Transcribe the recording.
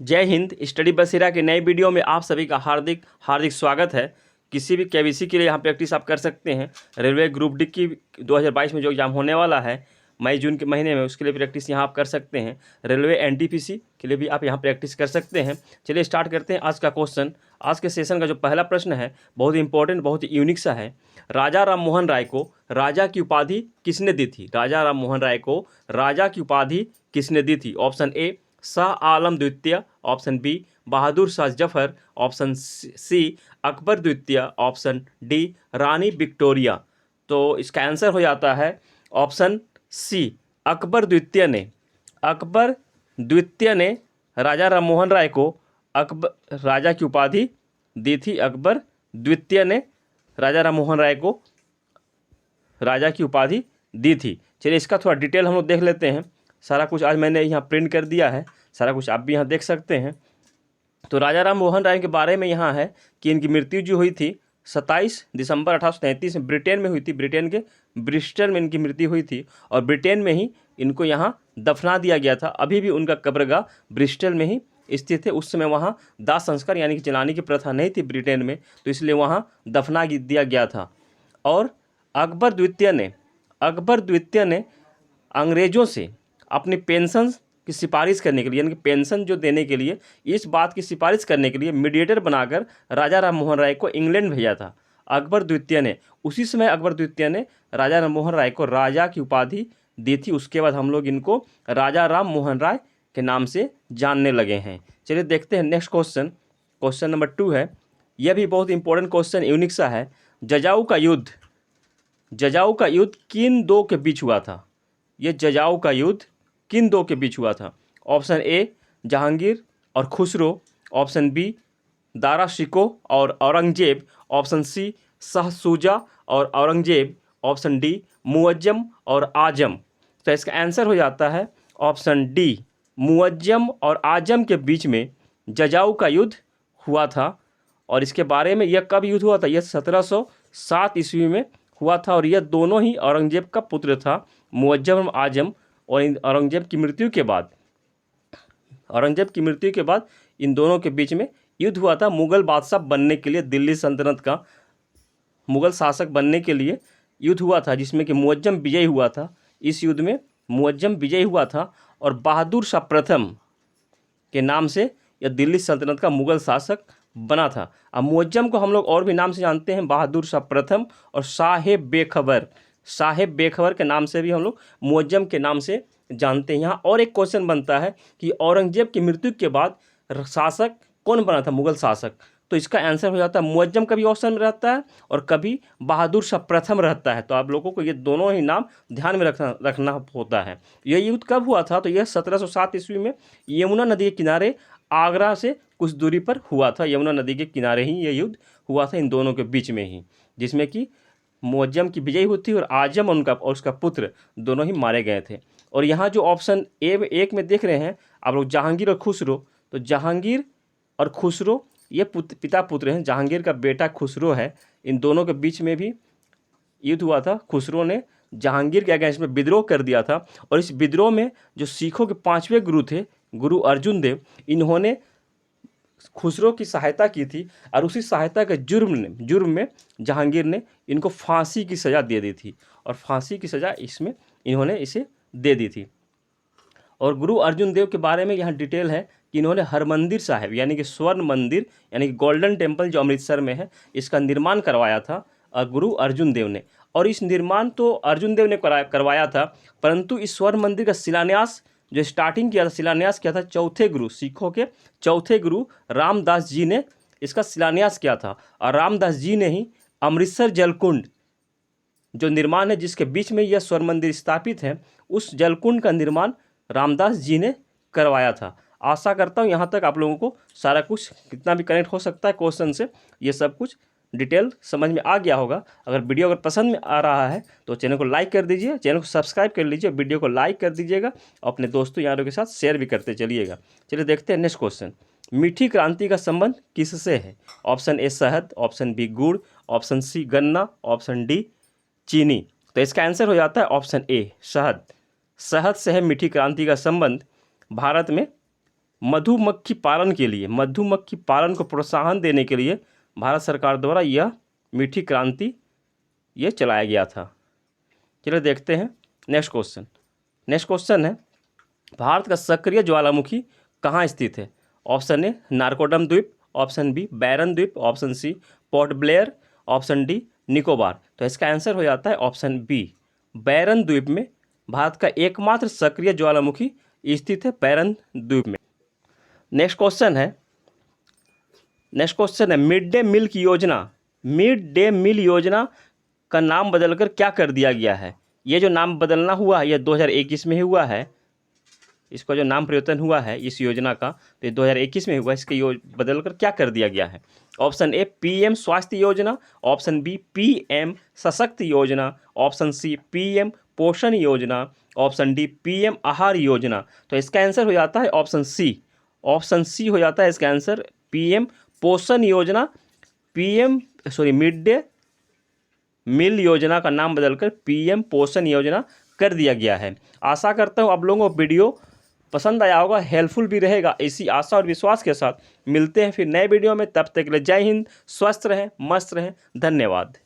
जय हिंद। स्टडी बसेरा के नए वीडियो में आप सभी का हार्दिक हार्दिक स्वागत है। किसी भी केबीसी के लिए यहाँ प्रैक्टिस आप कर सकते हैं। रेलवे ग्रुप डी की 2022 में जो एग्ज़ाम होने वाला है मई जून के महीने में, उसके लिए प्रैक्टिस यहाँ आप कर सकते हैं। रेलवे एनटीपीसी के लिए भी आप यहाँ प्रैक्टिस कर सकते हैं। चलिए स्टार्ट करते हैं आज का क्वेश्चन। आज के सेशन का जो पहला प्रश्न है बहुत ही इंपॉर्टेंट, बहुत ही यूनिक सा है। राजा राम मोहन राय को राजा की उपाधि किसने दी थी? राजा राम मोहन राय को राजा की उपाधि किसने दी थी? ऑप्शन ए शाह आलम द्वितीय, option B Bahadur Shah Zafar, option C Akbar द्वितीय, ऑप्शन डी रानी विक्टोरिया। तो इसका आंसर हो जाता है ऑप्शन सी अकबर द्वितीय ने। अकबर द्वितीय ने राजा राम मोहन राय को अकबर राजा की उपाधि दी थी। अकबर द्वितीय ने राजा राम मोहन राय को राजा की उपाधि दी थी। चलिए इसका थोड़ा डिटेल हम लोग देख लेते हैं। सारा कुछ आज मैंने यहाँ प्रिंट कर दिया है, सारा कुछ आप भी यहाँ देख सकते हैं। तो राजा राम मोहन राय के बारे में यहाँ है कि इनकी मृत्यु जो हुई थी 27 दिसंबर 1833 में ब्रिटेन में हुई थी। ब्रिटेन के ब्रिस्टल में इनकी मृत्यु हुई थी और ब्रिटेन में ही इनको यहाँ दफना दिया गया था। अभी भी उनका कब्रगाह ब्रिस्टल में ही स्थित है। उस समय वहाँ दाह संस्कार यानी कि जलाने की प्रथा नहीं थी ब्रिटेन में, तो इसलिए वहाँ दफना दिया गया था। और अकबर द्वितीय ने अंग्रेज़ों से अपनी पेंशन की सिफारिश करने के लिए, यानी कि पेंशन जो देने के लिए, इस बात की सिफारिश करने के लिए मीडिएटर बनाकर राजा राम मोहन राय को इंग्लैंड भेजा था अकबर द्वितीय ने। उसी समय अकबर द्वितीय ने राजा राम मोहन राय को राजा की उपाधि दी थी। उसके बाद हम लोग इनको राजा राम मोहन राय के नाम से जानने लगे हैं। चलिए देखते हैं नेक्स्ट क्वेश्चन। क्वेश्चन नंबर 2 है। यह भी बहुत इंपॉर्टेंट क्वेश्चन, यूनिक सा है। जजाऊ का युद्ध किन दो के बीच हुआ था? ये जजाऊ का युद्ध किन दो के बीच हुआ था? ऑप्शन ए जहांगीर और खुसरो, ऑप्शन बी दारा शिको और औरंगजेब, ऑप्शन सी शाह शुजा और औरंगजेब, ऑप्शन डी मुअज्जम और आजम। तो इसका आंसर हो जाता है ऑप्शन डी मुअज्जम और आजम के बीच में जजाऊ का युद्ध हुआ था। और इसके बारे में यह कब युद्ध हुआ था? यह 1707 ईस्वी में हुआ था और यह दोनों ही औरंगजेब का पुत्र था, मुअज्जम और आजम। और औरंगजेब की मृत्यु के बाद इन दोनों के बीच में युद्ध हुआ था। मुगल बादशाह बनने के लिए, दिल्ली सल्तनत का मुगल शासक बनने के लिए युद्ध हुआ था, जिसमें कि मुअज्जम विजयी हुआ था। इस युद्ध में मुअज्जम विजयी हुआ था और बहादुर शाह प्रथम के नाम से यह दिल्ली सल्तनत का मुगल शासक बना था। अब मुअज्जम को हम लोग और भी नाम से जानते हैं, बहादुर शाह प्रथम और साहेब बेखबर के नाम से भी हम लोग मुअज्जम के नाम से जानते हैं। यहाँ और एक क्वेश्चन बनता है कि औरंगजेब की मृत्यु के बाद शासक कौन बना था, मुगल शासक? तो इसका आंसर हो जाता है मुअज्जम कभी ऑप्शन में रहता है और कभी बहादुर शाह प्रथम रहता है। तो आप लोगों को ये दोनों ही नाम ध्यान में रखना होता है। यह युद्ध कब हुआ था? तो यह 1707 ईस्वी में यमुना नदी के किनारे आगरा से कुछ दूरी पर हुआ था। यमुना नदी के किनारे ही यह युद्ध हुआ था, इन दोनों के बीच में ही, जिसमें कि मुअज्जम की विजयी हुई थी और आजम और उसका पुत्र दोनों ही मारे गए थे। और यहाँ जो ऑप्शन एक में देख रहे हैं आप लोग, जहांगीर और खुसरो, तो जहांगीर और खुसरो ये पिता पुत्र हैं। जहांगीर का बेटा खुसरो है। इन दोनों के बीच में भी युद्ध हुआ था। खुसरो ने जहांगीर के अगेंस्ट में विद्रोह कर दिया था और इस विद्रोह में जो सिखों के 5वें गुरु थे, गुरु अर्जुन देव, इन्होंने खुसरो की सहायता की थी और उसी सहायता के जुर्म में जहांगीर ने इनको फांसी की सज़ा दे दी थी और फांसी की सज़ा इसमें इन्होंने इसे दे दी थी। और गुरु अर्जुन देव के बारे में यहाँ डिटेल है कि इन्होंने हरमंदिर साहिब यानी कि स्वर्ण मंदिर यानी कि गोल्डन टेम्पल जो अमृतसर में है, इसका निर्माण करवाया था गुरु अर्जुन देव ने। और इस निर्माण तो अर्जुन देव ने करवाया था, परंतु इस स्वर्ण मंदिर का शिलान्यास जो शिलान्यास किया था चौथे गुरु, सिखों के चौथे गुरु रामदास जी ने इसका शिलान्यास किया था। और रामदास जी ने ही अमृतसर जलकुंड जो निर्माण है, जिसके बीच में यह स्वर्ण मंदिर स्थापित है, उस जलकुंड का निर्माण रामदास जी ने करवाया था। आशा करता हूँ यहाँ तक आप लोगों को सारा कुछ कितना भी कनेक्ट हो सकता है क्वेश्चन से, ये सब कुछ डिटेल समझ में आ गया होगा। अगर वीडियो अगर पसंद में आ रहा है तो चैनल को लाइक कर दीजिए, चैनल को सब्सक्राइब कर लीजिए, वीडियो को लाइक कर दीजिएगा, अपने दोस्तों यारों के साथ शेयर भी करते चलिएगा। चलिए देखते हैं नेक्स्ट क्वेश्चन। मीठी क्रांति का संबंध किससे है? ऑप्शन ए शहद, ऑप्शन बी गुड़, ऑप्शन सी गन्ना, ऑप्शन डी चीनी। तो इसका आंसर हो जाता है ऑप्शन ए शहद। शहद से है मीठी क्रांति का संबंध। भारत में मधुमक्खी पालन को प्रोत्साहन देने के लिए भारत सरकार द्वारा यह मीठी क्रांति ये चलाया गया था। चलिए देखते हैं नेक्स्ट क्वेश्चन है, भारत का सक्रिय ज्वालामुखी कहाँ स्थित है? ऑप्शन ए नारकोडम द्वीप, ऑप्शन बी बैरन द्वीप, option C Port Blair, option D Nicobar. तो इसका आंसर हो जाता है ऑप्शन बी, बैरन द्वीप में भारत का एकमात्र सक्रिय ज्वालामुखी स्थित है, बैरन द्वीप में। नेक्स्ट क्वेश्चन है मिड डे मील योजना का नाम बदलकर क्या कर दिया गया है? ये जो नाम बदलना हुआ है ये 2021 में ही हुआ है। इसका जो नाम परिवर्तन हुआ है इस योजना का, तो 2021 में हुआ। इसके बदलकर क्या कर दिया गया है? ऑप्शन ए पीएम स्वास्थ्य योजना, ऑप्शन बी पीएम सशक्त योजना, ऑप्शन सी पीएम पोषण योजना, ऑप्शन डी पीएम आहार योजना। तो इसका आंसर हो जाता है ऑप्शन सी हो जाता है इसका आंसर, पीएम पोषण योजना। मिड डे मील योजना का नाम बदलकर पीएम पोषण योजना कर दिया गया है। आशा करता हूँ आप लोगों को वीडियो पसंद आया होगा, हेल्पफुल भी रहेगा। इसी आशा और विश्वास के साथ मिलते हैं फिर नए वीडियो में। तब तक के लिए जय हिंद, स्वस्थ रहें, मस्त रहें, धन्यवाद।